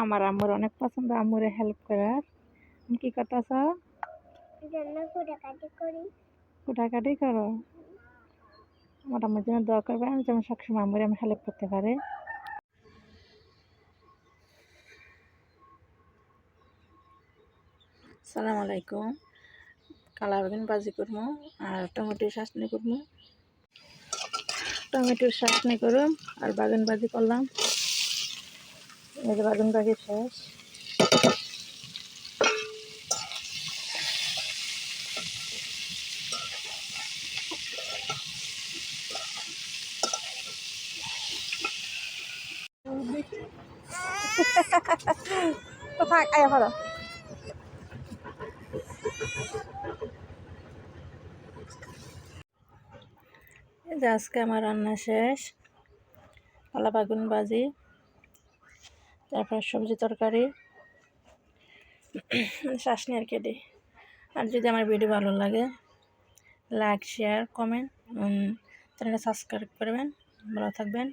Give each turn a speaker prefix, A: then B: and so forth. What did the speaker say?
A: আমার আম্মুর অনেক পছন্দ আম্মুরে হেল্প করার। তুমি কি করতেছ? কুটাকাটি করো। আমার আম্মুর জন্য দোয়া করবেন যেমন সবসময় আম্মুরে আমি হেল্প করতে পারে। আসসালামু আলাইকুম। কালা বেগুন ভাজি করবো আর টমেটোর চাটনি করবো। টমেটোর চাটনি করুম আর বেগুন ভাজি করলাম। এই যে বেগুন ভাজি শেষ। তো থাক আয়া ভালো। এই যে আজকে আমার রান্না শেষ। কালা বেগুন ভাজি, তারপর সবজি তরকারি, চাটনি আর কেটে। আর যদি আমার ভিডিও ভালো লাগে লাইক শেয়ার কমেন্ট চ্যানেলটা সাবস্ক্রাইব করবেন। ভালো থাকবেন।